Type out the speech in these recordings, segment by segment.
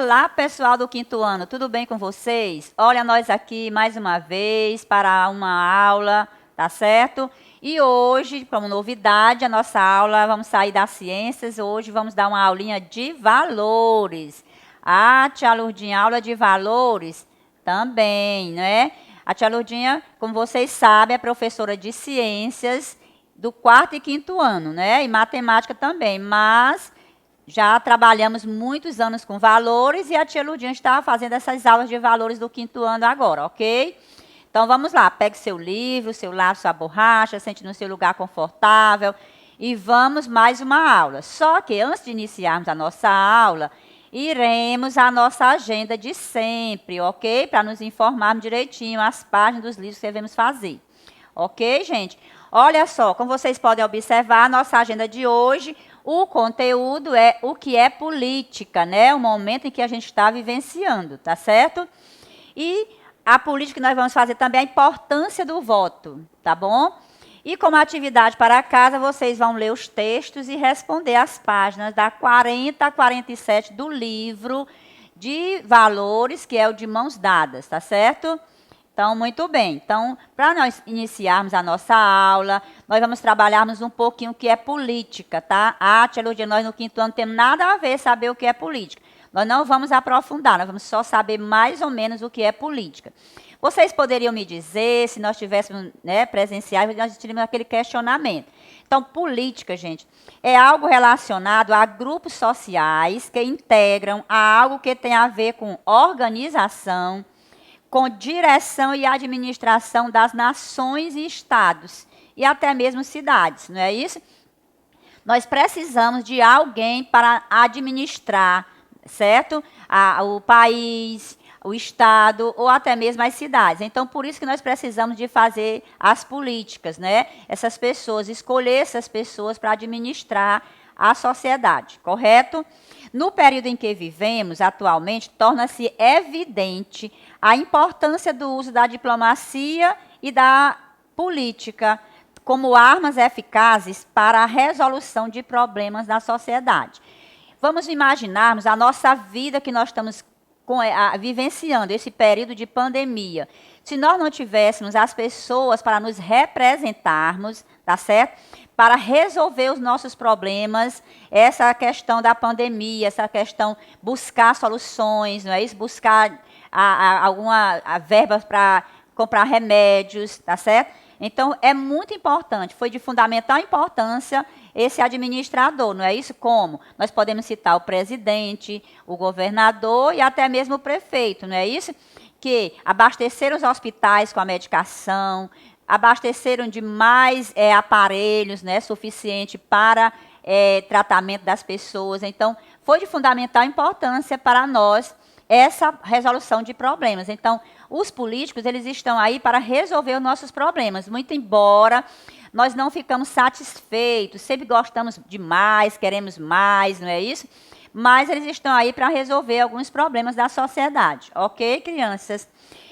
Olá, pessoal do quinto ano, tudo bem com vocês? Olha, nós aqui mais uma vez para uma aula, tá certo? E hoje, como novidade, a nossa aula, vamos sair das ciências, hoje vamos dar uma aulinha de valores. Ah, tia Lourdinha, aula de valores também, né? A tia Lourdinha, como vocês sabem, é professora de ciências do quarto e quinto ano, né? E matemática também, mas já trabalhamos muitos anos com valores e a tia Lourdinha está fazendo essas aulas de valores do quinto ano agora, ok? Então vamos lá, pegue seu livro, seu lápis, sua borracha, sente no seu lugar confortável e vamos mais uma aula. Só que antes de iniciarmos a nossa aula, iremos à nossa agenda de sempre, ok? Para nos informarmos direitinho as páginas dos livros que devemos fazer. Ok, gente? Olha só, como vocês podem observar, a nossa agenda de hoje, o conteúdo é o que é política, né? O momento em que a gente está vivenciando, tá certo? E a política que nós vamos fazer também é a importância do voto, tá bom? E como atividade para casa, vocês vão ler os textos e responder as páginas da 40 a 47 do livro de valores, que é o de mãos dadas, tá certo? Então, muito bem. Então, para nós iniciarmos a nossa aula, nós vamos trabalharmos um pouquinho o que é política, tá? Ah, tia Lourdinha, nós no quinto ano não temos nada a ver saber o que é política. Nós não vamos aprofundar, nós vamos só saber mais ou menos o que é política. Vocês poderiam me dizer, se nós tivéssemos presenciais, nós teríamos aquele questionamento. Então, política, gente, é algo relacionado a grupos sociais que integram a algo que tem a ver com organização, com direção e administração das nações e estados, e até mesmo cidades, não é isso? Nós precisamos de alguém para administrar, certo? O país, o estado ou até mesmo as cidades. Então, por isso que nós precisamos de fazer as políticas, né? Essas pessoas, escolher essas pessoas para administrar a sociedade, correto? No período em que vivemos atualmente, torna-se evidente a importância do uso da diplomacia e da política como armas eficazes para a resolução de problemas da sociedade. Vamos imaginarmos a nossa vida que nós estamos vivenciando, esse período de pandemia. Se nós não tivéssemos as pessoas para nos representarmos, tá certo? Para resolver os nossos problemas, essa questão da pandemia, essa questão buscar soluções, não é isso? Buscar alguma verba para comprar remédios, tá certo? Então, é muito importante, foi de fundamental importância esse administrador, não é isso? Como? Nós podemos citar o presidente, o governador e até mesmo o prefeito, não é isso? Que abasteceram os hospitais com a medicação, abasteceram de mais aparelhos, né, suficiente para tratamento das pessoas. Então, foi de fundamental importância para nós essa resolução de problemas. Então, os políticos, eles estão aí para resolver os nossos problemas, muito embora nós não ficamos satisfeitos, sempre gostamos de mais, queremos mais, não é isso? Mas eles estão aí para resolver alguns problemas da sociedade, ok, crianças?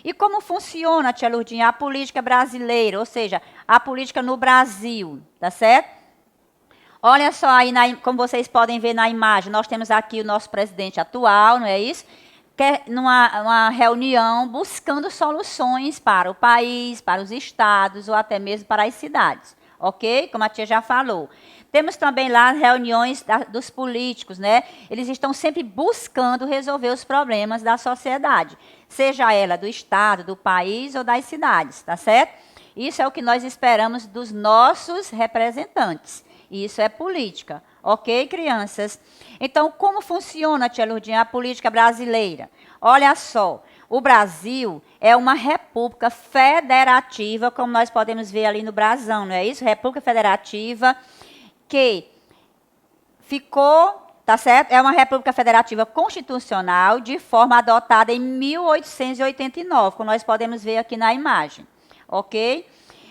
E como funciona, tia Lourdinha, a política brasileira, ou seja, a política no Brasil, tá certo? Olha só aí, como vocês podem ver na imagem, nós temos aqui o nosso presidente atual, não é isso? Que é uma reunião buscando soluções para o país, para os estados ou até mesmo para as cidades, ok? Como a tia já falou. Temos também lá reuniões dos políticos, né? Eles estão sempre buscando resolver os problemas da sociedade, seja ela do estado, do país ou das cidades, tá certo? Isso é o que nós esperamos dos nossos representantes. Isso é política, ok, crianças? Então, como funciona, tia Lourdinha, a política brasileira? Olha só, o Brasil é uma república federativa, como nós podemos ver ali no brasão, não é isso? República federativa que ficou, tá certo? É uma república federativa constitucional de forma adotada em 1889, como nós podemos ver aqui na imagem, ok?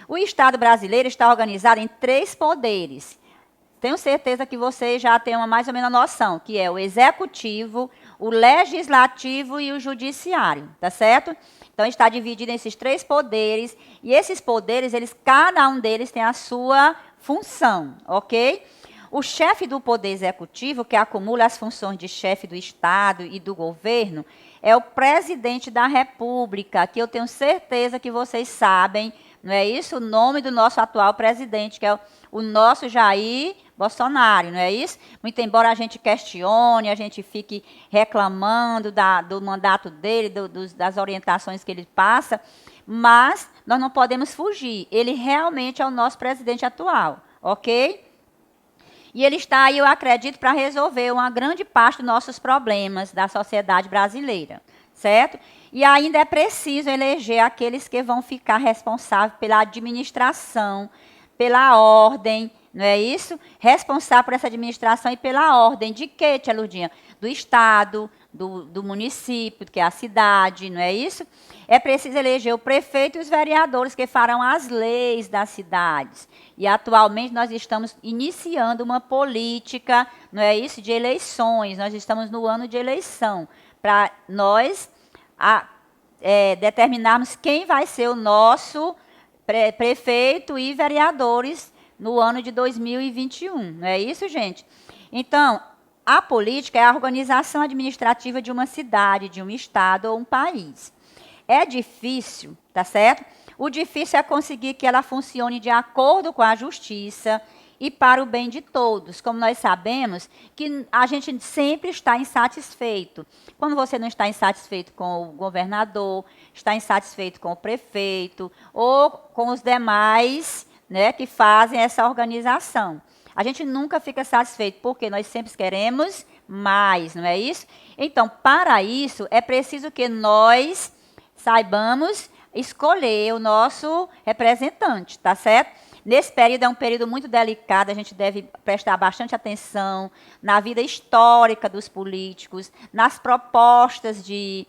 O Estado brasileiro está organizado em 3 poderes. Tenho certeza que vocês já têm mais ou menos a noção, que é o executivo, o legislativo e o judiciário, tá certo? Então, está dividido nesses 3 poderes, e esses poderes, cada um deles tem a sua função, ok? O chefe do Poder Executivo, que acumula as funções de chefe do Estado e do governo, é o presidente da República, que eu tenho certeza que vocês sabem, não é isso? O nome do nosso atual presidente, que é o nosso Jair Bolsonaro, não é isso? Muito embora a gente questione, a gente fique reclamando do mandato dele, das orientações que ele passa, mas nós não podemos fugir. Ele realmente é o nosso presidente atual, ok? E ele está aí, eu acredito, para resolver uma grande parte dos nossos problemas da sociedade brasileira, certo? E ainda é preciso eleger aqueles que vão ficar responsáveis pela administração, pela ordem, não é isso? Responsável por essa administração e pela ordem de quê, tia Lurdinha? Do Estado, do município, que é a cidade, não é isso? É preciso eleger o prefeito e os vereadores que farão as leis das cidades. E atualmente nós estamos iniciando uma política, não é isso, de eleições. Nós estamos no ano de eleição, para nós determinarmos quem vai ser o nosso prefeito e vereadores no ano de 2021. Não é isso, gente? Então, a política é a organização administrativa de uma cidade, de um estado ou um país. É difícil, tá certo? O difícil é conseguir que ela funcione de acordo com a justiça e para o bem de todos. Como nós sabemos que a gente sempre está insatisfeito. Quando você não está insatisfeito com o governador, está insatisfeito com o prefeito ou com os demais, né, que fazem essa organização. A gente nunca fica satisfeito, porque nós sempre queremos mais, não é isso? Então, para isso, é preciso que nós saibamos escolher o nosso representante, tá certo? Nesse período é um período muito delicado, a gente deve prestar bastante atenção na vida histórica dos políticos, nas propostas de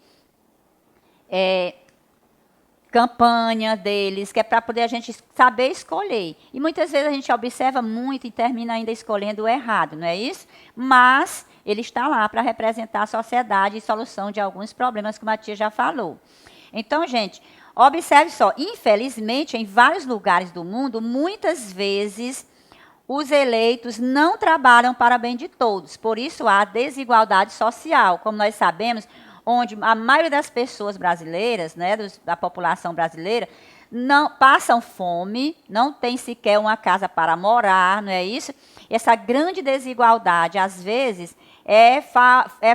campanha deles, que é para poder a gente saber escolher. E muitas vezes a gente observa muito e termina ainda escolhendo o errado, não é isso? Mas ele está lá para representar a sociedade e solução de alguns problemas, como a tia já falou. Então, gente, observe só, infelizmente, em vários lugares do mundo, muitas vezes os eleitos não trabalham para o bem de todos. Por isso há desigualdade social, como nós sabemos, onde a maioria das pessoas brasileiras, né, da população brasileira, não passam fome, não tem sequer uma casa para morar, não é isso? E essa grande desigualdade, às vezes, é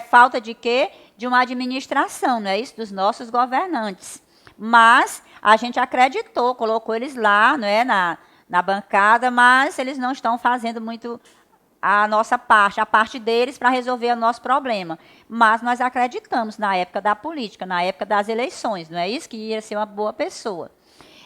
falta de quê? De uma administração, não é isso? Dos nossos governantes. Mas a gente acreditou, colocou eles lá, não é, na bancada, mas eles não estão fazendo muito a nossa parte, a parte deles para resolver o nosso problema. Mas nós acreditamos na época da política, na época das eleições, não é isso? Que ia ser uma boa pessoa.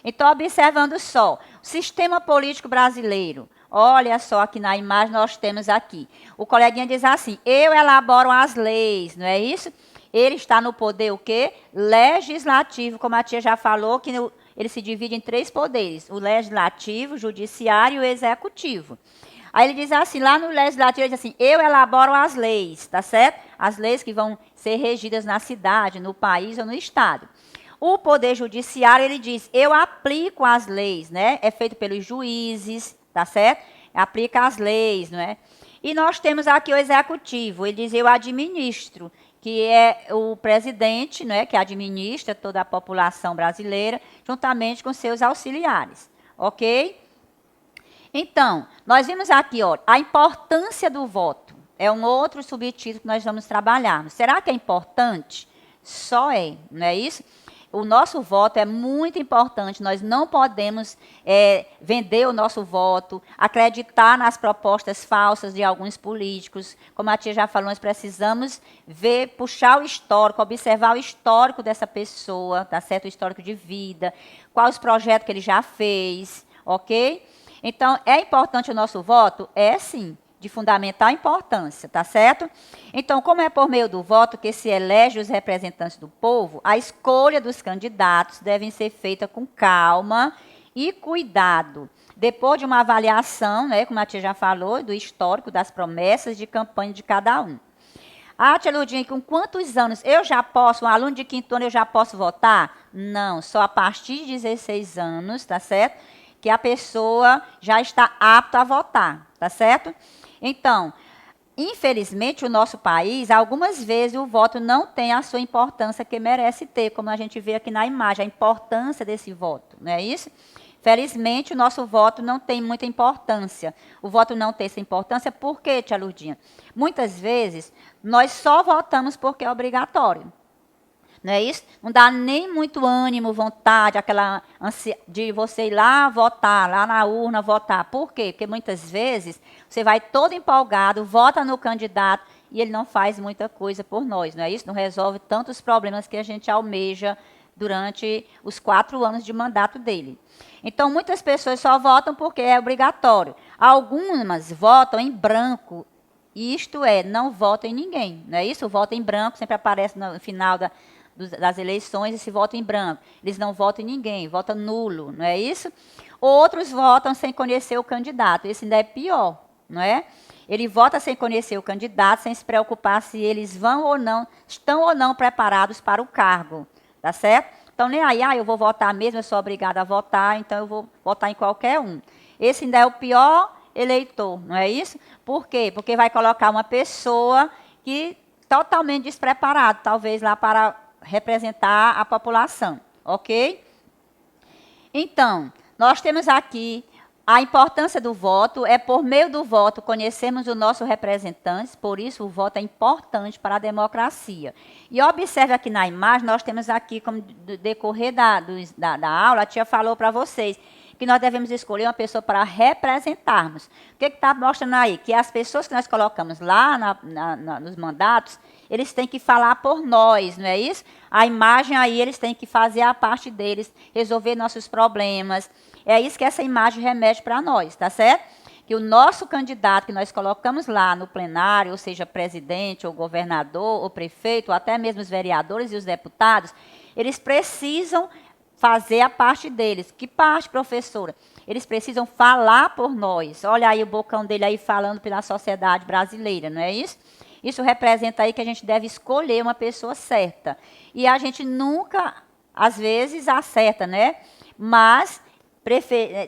Então, observando só, o sistema político brasileiro, olha só aqui na imagem nós temos aqui. O coleguinha diz assim, eu elaboro as leis, não é isso? Ele está no poder o quê? Legislativo, como a tia já falou, que ele se divide em 3 poderes, o legislativo, o judiciário e o executivo. Aí ele diz assim, lá no legislativo, ele diz assim, eu elaboro as leis, tá certo? As leis que vão ser regidas na cidade, no país ou no estado. O poder judiciário, ele diz, eu aplico as leis, né? É feito pelos juízes, tá certo? Aplica as leis, não é? E nós temos aqui o executivo, ele diz, eu administro, que é o presidente, né, que administra toda a população brasileira, juntamente com seus auxiliares, ok? Então, nós vimos aqui, ó, a importância do voto. É um outro subtítulo que nós vamos trabalhar. Será que é importante? Só é, não é isso? O nosso voto é muito importante, nós não podemos vender o nosso voto, acreditar nas propostas falsas de alguns políticos. Como a tia já falou, nós precisamos ver, puxar o histórico, observar o histórico dessa pessoa, tá certo? O histórico de vida, quais os projetos que ele já fez, ok? Então, é importante o nosso voto? É sim, de fundamental importância, tá certo? Então, como é por meio do voto que se elege os representantes do povo, a escolha dos candidatos deve ser feita com calma e cuidado, depois de uma avaliação, né, como a tia já falou, do histórico, das promessas de campanha de cada um. Ah, tia Lurdinha, com quantos anos eu já posso, um aluno de 5º ano, eu já posso votar? Não, só a partir de 16 anos, tá certo? Que a pessoa já está apta a votar, tá certo? Então, infelizmente, o nosso país, algumas vezes o voto não tem a sua importância que merece ter, como a gente vê aqui na imagem, a importância desse voto, não é isso? Felizmente, o nosso voto não tem muita importância. O voto não tem essa importância por quê, tia Lurdinha? Muitas vezes, nós só votamos porque é obrigatório. Não é isso? Não dá nem muito ânimo, vontade, aquela ânsia de você ir lá votar, lá na urna votar. Por quê? Porque muitas vezes você vai todo empolgado, vota no candidato e ele não faz muita coisa por nós, não é isso? Não resolve tantos problemas que a gente almeja durante os 4 anos de mandato dele. Então, muitas pessoas só votam porque é obrigatório. Algumas votam em branco, isto é, não votam em ninguém, não é isso? O voto em branco sempre aparece no final das eleições, esse voto em branco. Eles não votam em ninguém, votam nulo, não é isso? Outros votam sem conhecer o candidato, esse ainda é pior, não é? Ele vota sem conhecer o candidato, sem se preocupar se eles vão ou não, estão ou não preparados para o cargo, tá certo? Então, nem aí, eu vou votar mesmo, eu sou obrigada a votar, então eu vou votar em qualquer um. Esse ainda é o pior eleitor, não é isso? Por quê? Porque vai colocar uma pessoa que totalmente despreparada, talvez lá para representar a população, ok? Então, nós temos aqui a importância do voto, é por meio do voto conhecemos o nosso representante, por isso o voto é importante para a democracia. E observe aqui na imagem, nós temos aqui, como decorrer da aula, a tia falou para vocês, que nós devemos escolher uma pessoa para representarmos. O que está mostrando aí? Que as pessoas que nós colocamos lá nos mandatos, eles têm que falar por nós, não é isso? A imagem aí, eles têm que fazer a parte deles, resolver nossos problemas. É isso que essa imagem remete para nós, tá certo? Que o nosso candidato que nós colocamos lá no plenário, ou seja, presidente, ou governador, ou prefeito, ou até mesmo os vereadores e os deputados, eles precisam fazer a parte deles. Que parte, professora? Eles precisam falar por nós. Olha aí o bocão dele aí falando pela sociedade brasileira, não é isso? Isso representa aí que a gente deve escolher uma pessoa certa. E a gente nunca, às vezes, acerta, né? Mas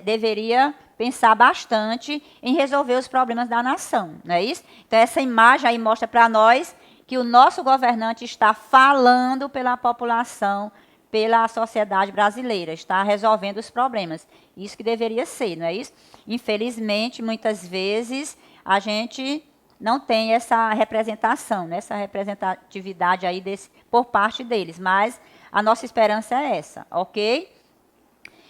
deveria pensar bastante em resolver os problemas da nação, não é isso? Então, essa imagem aí mostra para nós que o nosso governante está falando pela população, pela sociedade brasileira, está resolvendo os problemas. Isso que deveria ser, não é isso? Infelizmente, muitas vezes, a gente não tem essa representação, né? Essa representatividade aí por parte deles, mas a nossa esperança é essa, ok?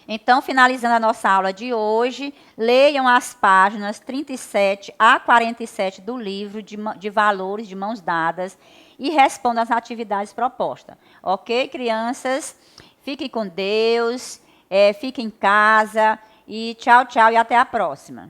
Então, finalizando a nossa aula de hoje, leiam as páginas 37 a 47 do livro de valores de mãos dadas e respondam às atividades propostas. Ok, crianças? Fiquem com Deus, fiquem em casa e tchau, tchau e até a próxima.